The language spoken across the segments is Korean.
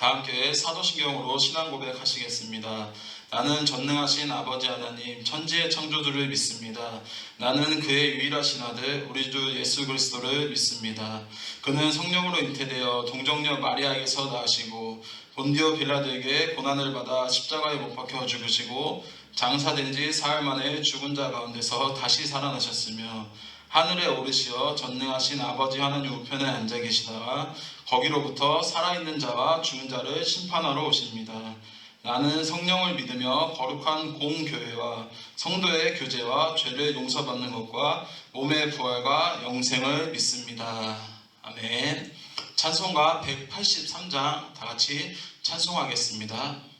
다 함께 사도신경으로 신앙 고백하시겠습니다. 나는 전능하신 아버지 하나님 천지의 창조주를 믿습니다. 나는 그의 유일하신 아들 우리 주 예수 그리스도를 믿습니다. 그는 성령으로 잉태되어 동정녀 마리아에게서 나으시고 본디오 빌라도에게 고난을 받아 십자가에 못 박혀 죽으시고 장사된 지 사흘 만에 죽은 자 가운데서 다시 살아나셨으며 하늘에 오르시어 전능하신 아버지 하나님 우편에 앉아 계시다가 거기로부터 살아있는 자와 죽은 자를 심판하러 오십니다. 나는 성령을 믿으며 거룩한 공교회와 성도의 교제와 죄를 용서받는 것과 몸의 부활과 영생을 믿습니다. 아멘. 찬송가 183장 다 같이 찬송하겠습니다.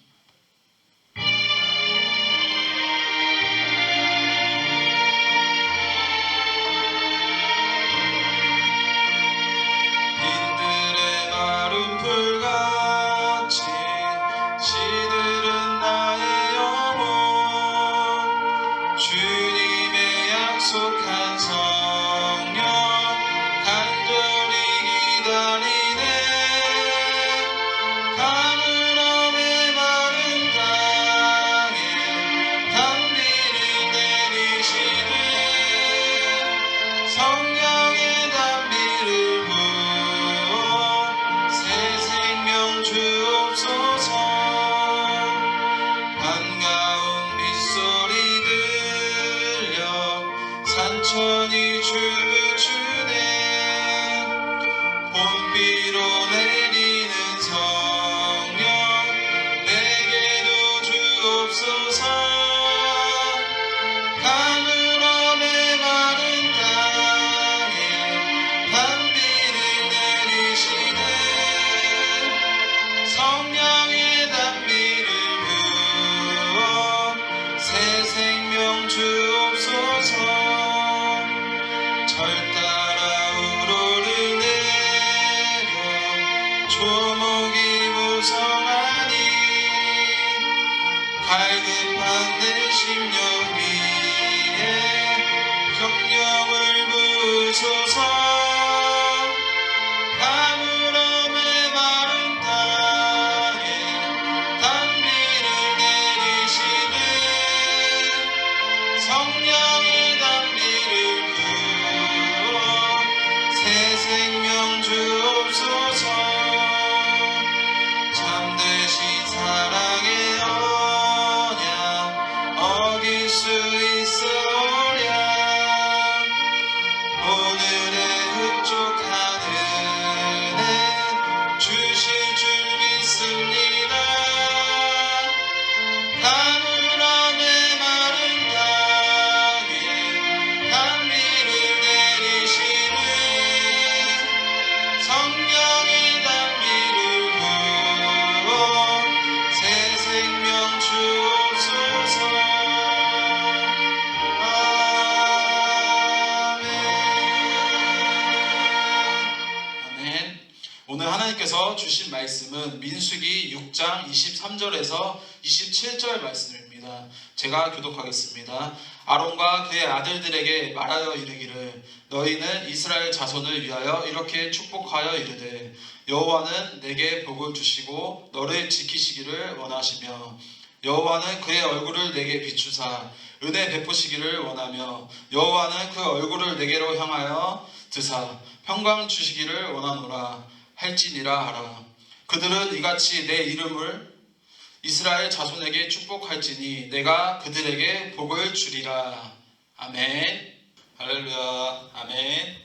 하나님께서 주신 말씀은 민수기 6장 23절에서 27절 말씀입니다. 제가 교독하겠습니다. 아론과 그의 아들들에게 말하여 이르기를 너희는 이스라엘 자손을 위하여 이렇게 축복하여 이르되 여호와는 내게 복을 주시고 너를 지키시기를 원하시며 여호와는 그의 얼굴을 내게 비추사 은혜 베푸시기를 원하며 여호와는 그 얼굴을 내게로 향하여 드사 평강 주시기를 원하노라 할지니라 하라. 그들은 이같이 내 이름을 이스라엘 자손에게 축복할지니 내가 그들에게 복을 주리라. 아멘. 할렐루야. 아멘.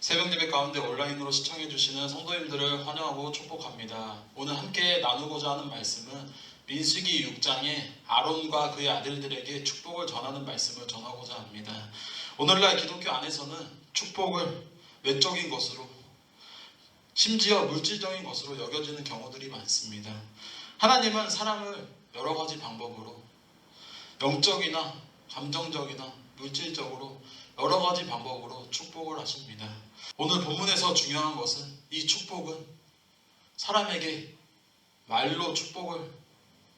새벽예배 가운데 온라인으로 시청해 주시는 성도님들을 환영하고 축복합니다. 오늘 함께 나누고자 하는 말씀은 민수기 6장에 아론과 그의 아들들에게 축복을 전하는 말씀을 전하고자 합니다. 오늘날 기독교 안에서는 축복을 외적인 것으로 심지어 물질적인 것으로 여겨지는 경우들이 많습니다. 하나님은 사람을 여러 가지 방법으로 영적이나 감정적이나 물질적으로 여러 가지 방법으로 축복을 하십니다. 오늘 본문에서 중요한 것은 이 축복은 사람에게 말로 축복을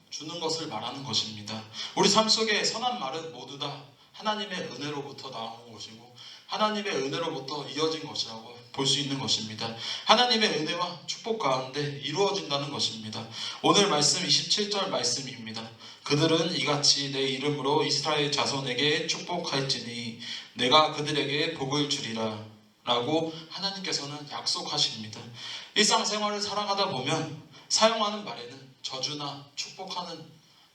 주는 것을 말하는 것입니다. 우리 삶 속에 선한 말은 모두 다 하나님의 은혜로부터 나온 것이고 하나님의 은혜로부터 이어진 것이라고 볼 수 있는 것입니다. 하나님의 은혜와 축복 가운데 이루어진다는 것입니다. 오늘 말씀 27절 말씀입니다. 그들은 이같이 내 이름으로 이스라엘 자손에게 축복할지니 내가 그들에게 복을 주리라 라고 하나님께서는 약속하십니다. 일상생활을 살아가다 보면 사용하는 말에는 저주나 축복하는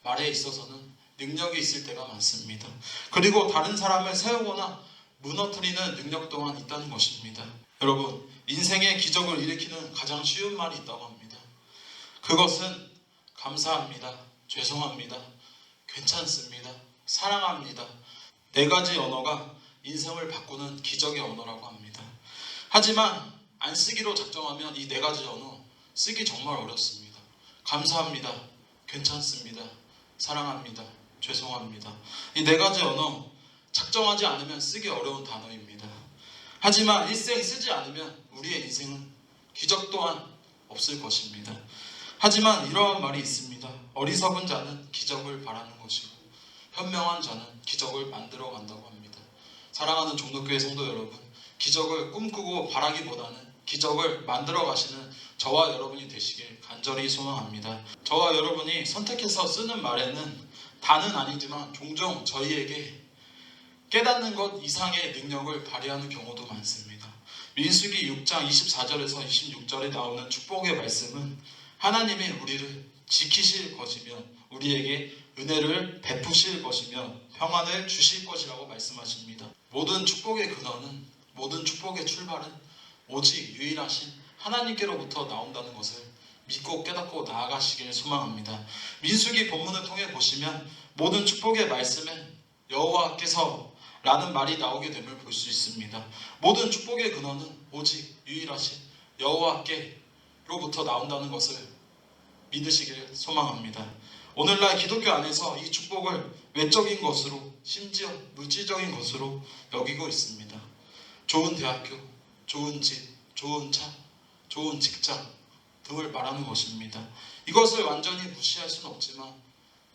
말에 있어서는 능력이 있을 때가 많습니다. 그리고 다른 사람을 세우거나 무너뜨리는 능력 또한 있다는 것입니다. 여러분, 인생의 기적을 일으키는 가장 쉬운 말이 있다고 합니다. 그것은 감사합니다, 죄송합니다, 괜찮습니다, 사랑합니다. 4가지 언어가 인생을 바꾸는 기적의 언어라고 합니다. 하지만 안 쓰기로 작정하면 이 4가지 언어 쓰기 정말 어렵습니다. 감사합니다, 괜찮습니다, 사랑합니다, 죄송합니다. 이 4가지 언어 작정하지 않으면 쓰기 어려운 단어입니다. 하지만 일생 쓰지 않으면 우리의 인생은 기적 또한 없을 것입니다. 하지만 이러한 말이 있습니다. 어리석은 자는 기적을 바라는 것이고 현명한 자는 기적을 만들어 간다고 합니다. 사랑하는 종로교회 성도 여러분, 기적을 꿈꾸고 바라기보다는 기적을 만들어 가시는 저와 여러분이 되시길 간절히 소망합니다. 저와 여러분이 선택해서 쓰는 말에는 다는 아니지만 종종 저희에게 깨닫는 것 이상의 능력을 발휘하는 경우도 많습니다. 민수기 6장 24절에서 26절에 나오는 축복의 말씀은 하나님이 우리를 지키실 것이며 우리에게 은혜를 베푸실 것이며 평안을 주실 것이라고 말씀하십니다. 모든 축복의 근원은, 모든 축복의 출발은 오직 유일하신 하나님께로부터 나온다는 것을 믿고 깨닫고 나아가시길 소망합니다. 민수기 본문을 통해 보시면 모든 축복의 말씀에 여호와께서 라는 말이 나오게 됨을 볼 수 있습니다. 모든 축복의 근원은 오직 유일하신 여호와께로부터 나온다는 것을 믿으시길 소망합니다. 오늘날 기독교 안에서 이 축복을 외적인 것으로, 심지어 물질적인 것으로 여기고 있습니다. 좋은 대학교, 좋은 집, 좋은 차, 좋은 직장 등을 말하는 것입니다. 이것을 완전히 무시할 수는 없지만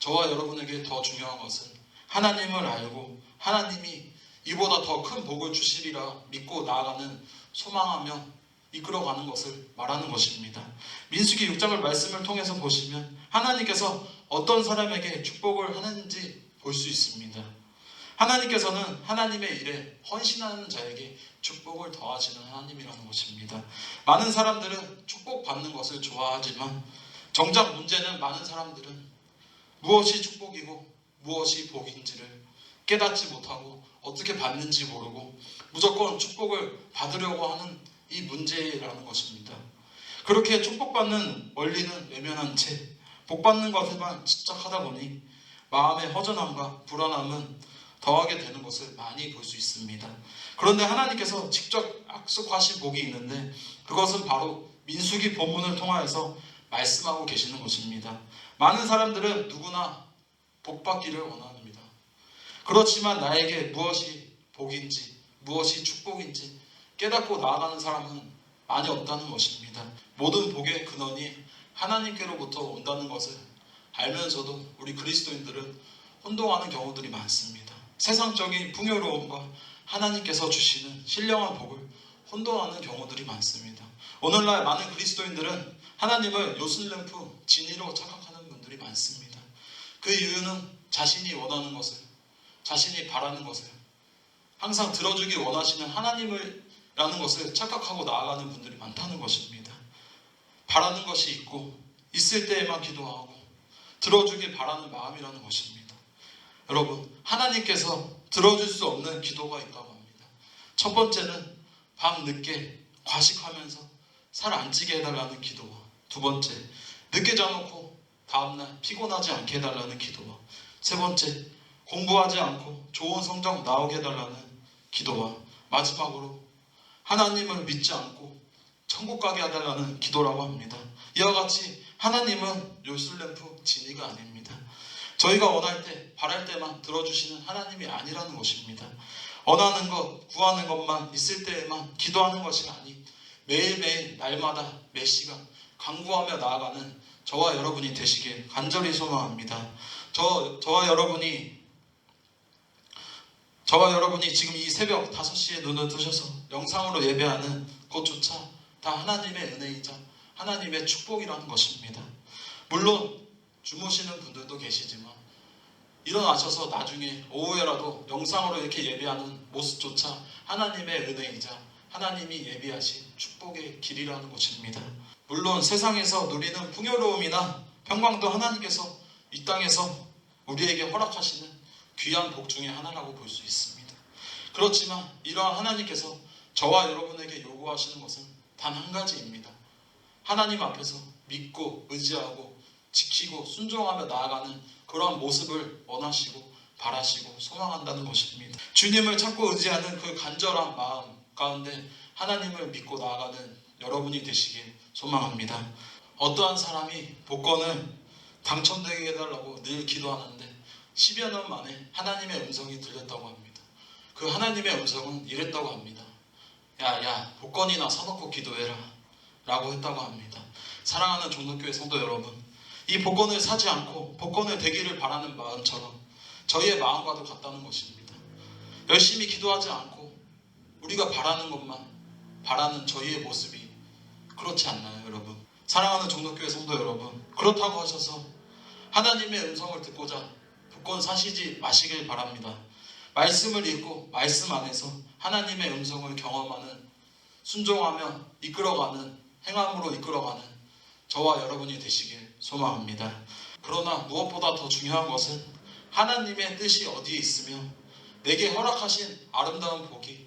저와 여러분에게 더 중요한 것은 하나님을 알고 하나님이 이보다 더 큰 복을 주시리라 믿고 나아가는, 소망하며 이끌어가는 것을 말하는 것입니다. 민수기 6장을 말씀을 통해서 보시면 하나님께서 어떤 사람에게 축복을 하는지 볼 수 있습니다. 하나님께서는 하나님의 일에 헌신하는 자에게 축복을 더하시는 하나님이라는 것입니다. 많은 사람들은 축복받는 것을 좋아하지만 정작 문제는 많은 사람들은 무엇이 축복이고 무엇이 복인지를 깨닫지 못하고 어떻게 받는지 모르고 무조건 축복을 받으려고 하는 이 문제라는 것입니다. 그렇게 축복받는 원리는 외면한 채 복받는 것에만 집착하다 보니 마음의 허전함과 불안함은 더하게 되는 것을 많이 볼 수 있습니다. 그런데 하나님께서 직접 약속하신 복이 있는데 그것은 바로 민수기 본문을 통하여서 말씀하고 계시는 것입니다. 많은 사람들은 누구나 복받기를 원합니다. 그렇지만 나에게 무엇이 복인지 무엇이 축복인지 깨닫고 나아가는 사람은 많이 없다는 것입니다. 모든 복의 근원이 하나님께로부터 온다는 것을 알면서도 우리 그리스도인들은 혼동하는 경우들이 많습니다. 세상적인 풍요로움과 하나님께서 주시는 신령한 복을 혼동하는 경우들이 많습니다. 오늘날 많은 그리스도인들은 하나님을 요술램프, 진이로 착각하는 분들이 많습니다. 그 이유는 자신이 원하는 것을, 자신이 바라는 것을, 항상 들어주기 원하시는 하나님을 라는 것을 착각하고 나아가는 분들이 많다는 것입니다. 바라는 것이 있고 있을 때에만 기도하고 들어주길 바라는 마음이라는 것입니다. 여러분, 하나님께서 들어줄 수 없는 기도가 있다고 합니다. 첫 번째는 밤늦게 과식하면서 살 안 찌게 해달라는 기도와, 두 번째, 늦게 자놓고 다음날 피곤하지 않게 해달라는 기도와, 세 번째, 공부하지 않고 좋은 성적 나오게 해달라는 기도와, 마지막으로 하나님을 믿지 않고 천국 가게 해달라는 기도라고 합니다. 이와 같이 하나님은 요술램프, 진이가 아닙니다. 저희가 원할 때, 바랄 때만 들어주시는 하나님이 아니라는 것입니다. 원하는 것, 구하는 것만 있을 때에만 기도하는 것이 아닌 매일매일, 날마다, 매 시간 간구하며 나아가는 저와 여러분이 되시길 간절히 소망합니다. 저와 여러분이 저와 여러분이 지금 이 새벽 5시에 눈을 뜨셔서 영상으로 예배하는 것조차 다 하나님의 은혜이자 하나님의 축복이라는 것입니다. 물론 주무시는 분들도 계시지만 일어나셔서 나중에 오후에라도 영상으로 이렇게 예배하는 모습조차 하나님의 은혜이자 하나님이 예비하신 축복의 길이라는 것입니다. 물론 세상에서 누리는 풍요로움이나 평강도 하나님께서 이 땅에서 우리에게 허락하시는 귀한 복 중에 하나라고 볼 수 있습니다. 그렇지만 이러한 하나님께서 저와 여러분에게 요구하시는 것은 단 한 가지입니다. 하나님 앞에서 믿고 의지하고 지키고 순종하며 나아가는 그러한 모습을 원하시고 바라시고 소망한다는 것입니다. 주님을 찾고 의지하는 그 간절한 마음 가운데 하나님을 믿고 나아가는 여러분이 되시길 소망합니다. 어떠한 사람이 복권을 당첨되게 해달라고 늘 기도하는데 10여 년 만에 하나님의 음성이 들렸다고 합니다. 그 하나님의 음성은 이랬다고 합니다. 야, 복권이나 사놓고 기도해라 라고 했다고 합니다. 사랑하는 종로교회 성도 여러분, 이 복권을 사지 않고 복권을 되기를 바라는 마음처럼 저희의 마음과도 같다는 것입니다. 열심히 기도하지 않고 우리가 바라는 것만 바라는 저희의 모습이 그렇지 않나요, 여러분? 사랑하는 종로교회 성도 여러분, 그렇다고 하셔서 하나님의 음성을 듣고자 복권 사시지 마시길 바랍니다. 말씀을 읽고 말씀 안에서 하나님의 음성을 경험하는, 순종하며 이끌어가는, 행함으로 이끌어가는 저와 여러분이 되시길 소망합니다. 그러나 무엇보다 더 중요한 것은 하나님의 뜻이 어디에 있으며 내게 허락하신 아름다운 복이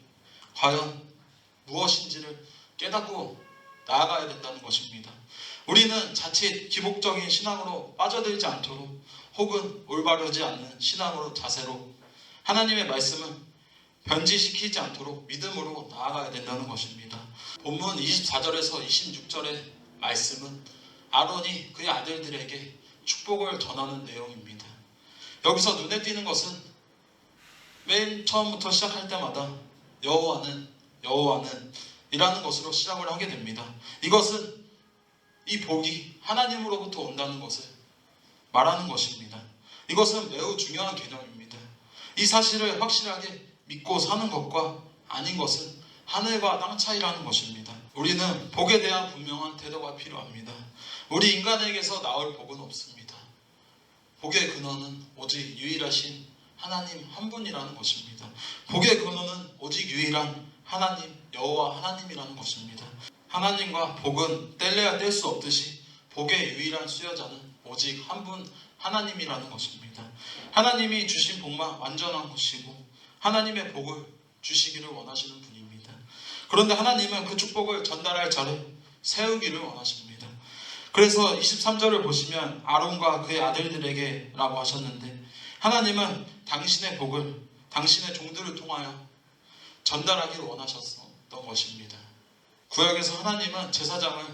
과연 무엇인지를 깨닫고 나아가야 된다는 것입니다. 우리는 자칫 기복적인 신앙으로 빠져들지 않도록 혹은 올바르지 않는 신앙으로 자세로 하나님의 말씀을 변질시키지 않도록 믿음으로 나아가야 된다는 것입니다. 본문 24절에서 26절의 말씀은 아론이 그의 아들들에게 축복을 전하는 내용입니다. 여기서 눈에 띄는 것은 맨 처음부터 시작할 때마다 여호와는 이라는 것으로 시작을 하게 됩니다. 이것은 이 복이 하나님으로부터 온다는 것을 말하는 것입니다. 이것은 매우 중요한 개념입니다. 이 사실을 확실하게 믿고 사는 것과 아닌 것은 하늘과 땅 차이라는 것입니다. 우리는 복에 대한 분명한 태도가 필요합니다. 우리 인간에게서 나올 복은 없습니다. 복의 근원은 오직 유일하신 하나님 한 분이라는 것입니다. 복의 근원은 오직 유일한 하나님, 여호와 하나님이라는 것입니다. 하나님과 복은 뗄래야 뗄 수 없듯이 복의 유일한 수여자는 오직 한 분 하나님이라는 것입니다. 하나님이 주신 복만 완전한 것이고 하나님의 복을 주시기를 원하시는 분입니다. 그런데 하나님은 그 축복을 전달할 자를 세우기를 원하십니다. 그래서 23절을 보시면 아론과 그의 아들들에게 라고 하셨는데 하나님은 당신의 복을 당신의 종들을 통하여 전달하기를 원하셨던 것입니다. 구약에서 하나님은 제사장을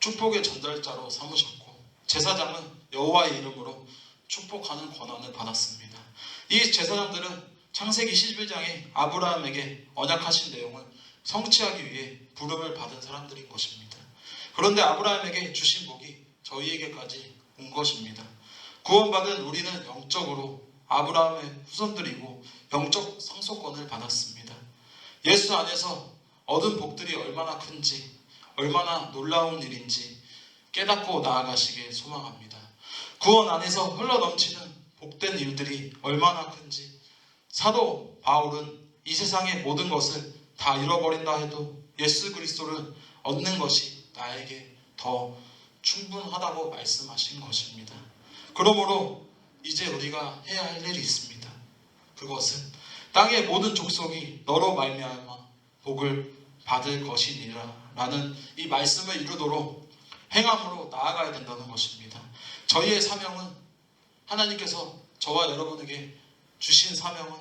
축복의 전달자로 삼으셨고 제사장은 여호와의 이름으로 축복하는 권한을 받았습니다. 이 제사장들은 창세기 11장에 아브라함에게 언약하신 내용을 성취하기 위해 부름을 받은 사람들인 것입니다. 그런데 아브라함에게 주신 복이 저희에게까지 온 것입니다. 구원받은 우리는 영적으로 아브라함의 후손들이고 영적 상속권을 받았습니다. 예수 안에서 얻은 복들이 얼마나 큰지, 얼마나 놀라운 일인지 깨닫고 나아가시길 소망합니다. 구원 안에서 흘러넘치는 복된 일들이 얼마나 큰지, 사도 바울은 이 세상의 모든 것을 다 잃어버린다 해도 예수 그리스도를 얻는 것이 나에게 더 충분하다고 말씀하신 것입니다. 그러므로 이제 우리가 해야 할 일이 있습니다. 그것은 땅의 모든 족속이 너로 말미암아 복을 받을 것이니라 라는 이 말씀을 이루도록 행함으로 나아가야 된다는 것입니다. 저희의 사명은 하나님께서 저와 여러분에게 주신 사명은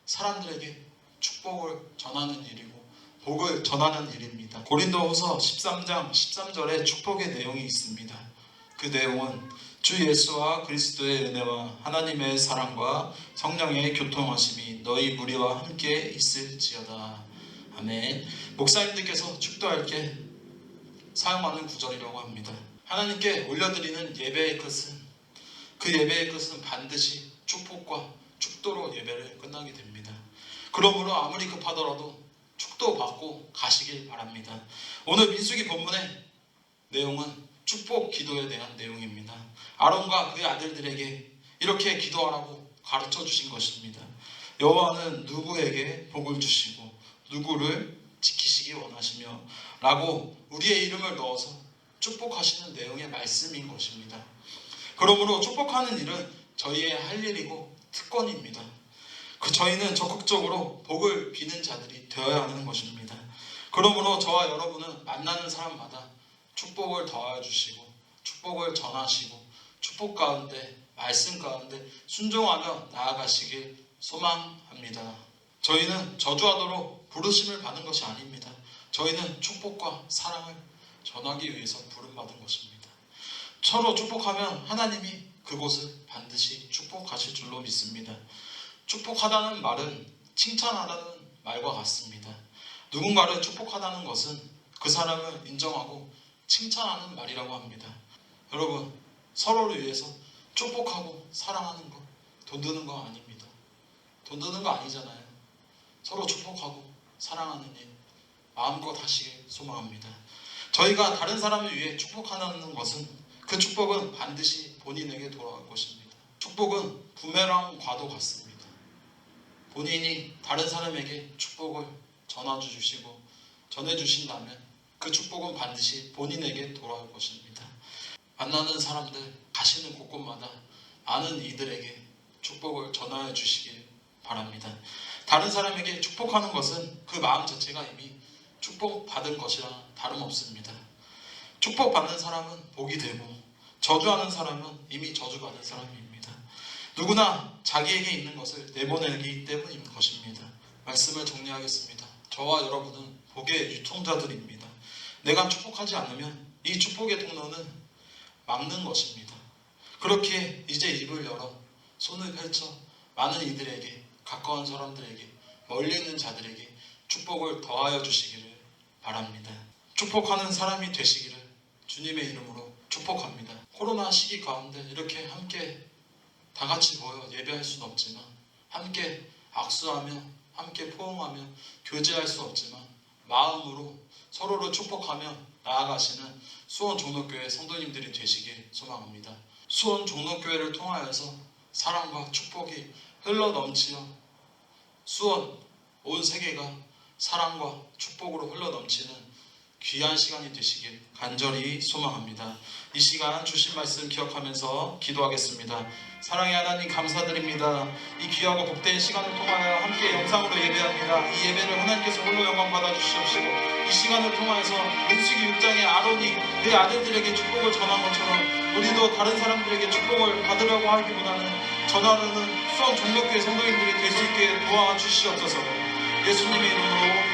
사람들에게 축복을 전하는 일이고 복을 전하는 일입니다. 고린도후서 13장 13절에 축복의 내용이 있습니다. 그 내용은 주 예수와 그리스도의 은혜와 하나님의 사랑과 성령의 교통하심이 너희 무리와 함께 있을지어다. 아멘. 목사님들께서 축도할 때 사용하는 구절이라고 합니다. 하나님께 올려드리는 예배의 끝은 그 예배의 끝은 반드시 축복과 축도로 예배를 끝나게 됩니다. 그러므로 아무리 급하더라도 축도받고 가시길 바랍니다. 오늘 민수기 본문의 내용은 축복 기도에 대한 내용입니다. 아론과 그의 아들들에게 이렇게 기도하라고 가르쳐 주신 것입니다. 여호와는 누구에게 복을 주시고 누구를 지키시기 원하시며 라고 우리의 이름을 넣어서 축복하시는 내용의 말씀인 것입니다. 그러므로 축복하는 일은 저희의 할 일이고 특권입니다. 저희는 적극적으로 복을 비는 자들이 되어야 하는 것입니다. 그러므로 저와 여러분은 만나는 사람마다 축복을 더하여 주시고 축복을 전하시고 축복 가운데 말씀 가운데 순종하며 나아가시길 소망합니다. 저희는 저주하도록 부르심을 받은 것이 아닙니다. 저희는 축복과 사랑을 전하기 위해서 부름받은 것입니다. 서로 축복하면 하나님이 그곳을 반드시 축복하실 줄로 믿습니다. 축복하다는 말은 칭찬하다는 말과 같습니다. 누군가를 축복하다는 것은 그 사람을 인정하고 칭찬하는 말이라고 합니다. 여러분, 서로를 위해서 축복하고 사랑하는 것, 돈 드는 거 아닙니다. 돈 드는 거 아니잖아요. 서로 축복하고 사랑하는 일 마음껏 하시길 소망합니다. 저희가 다른 사람을 위해 축복하는 것은 그 축복은 반드시 본인에게 돌아갈 것입니다. 축복은 부메랑과도 같습니다. 본인이 다른 사람에게 축복을 전해주시고 전해주신다면 그 축복은 반드시 본인에게 돌아올 것입니다. 만나는 사람들, 가시는 곳곳마다 많은 이들에게 축복을 전하여 주시길 바랍니다. 다른 사람에게 축복하는 것은 그 마음 자체가 이미 축복받은 것이라 다름없습니다. 축복받는 사람은 복이 되고 저주하는 사람은 이미 저주받은 사람입니다. 누구나 자기에게 있는 것을 내보내기 때문인 것입니다. 말씀을 정리하겠습니다. 저와 여러분은 복의 유통자들입니다. 내가 축복하지 않으면 이 축복의 통로는 막는 것입니다. 그렇게 이제 입을 열어 손을 펼쳐 많은 이들에게, 가까운 사람들에게, 멀리 있는 자들에게 축복을 더하여 주시기를 바랍니다. 축복하는 사람이 되시기를 주님의 이름으로 축복합니다. 코로나 시기 가운데 이렇게 함께 다 같이 모여 예배할 수는 없지만 함께 악수하며 함께 포옹하며 교제할 수 없지만 마음으로 서로를 축복하며 나아가시는 수원 종로교회 성도님들이 되시길 소망합니다. 수원 종로교회를 통하여서 사랑과 축복이 흘러 넘치어 수원 온 세계가 사랑과 축복으로 흘러 넘치는 귀한 시간이 되시길 간절히 소망합니다. 이 시간 주신 말씀 기억하면서 기도하겠습니다. 사랑의 하나님 감사드립니다. 이 귀하고 복된 시간을 통하여 함께 영상으로 예배합니다. 이 예배를 하나님께서 홀로 영광 받아주시옵시고 이 시간을 통하여서 민수기 6장의 아론이 그의 아들들에게 축복을 전한 것처럼 우리도 다른 사람들에게 축복을 받으려고 하기보다는 전하는 수원 종로교회 성도님들이 될 수 있게 도와주시옵소서. 예수님의 이름으로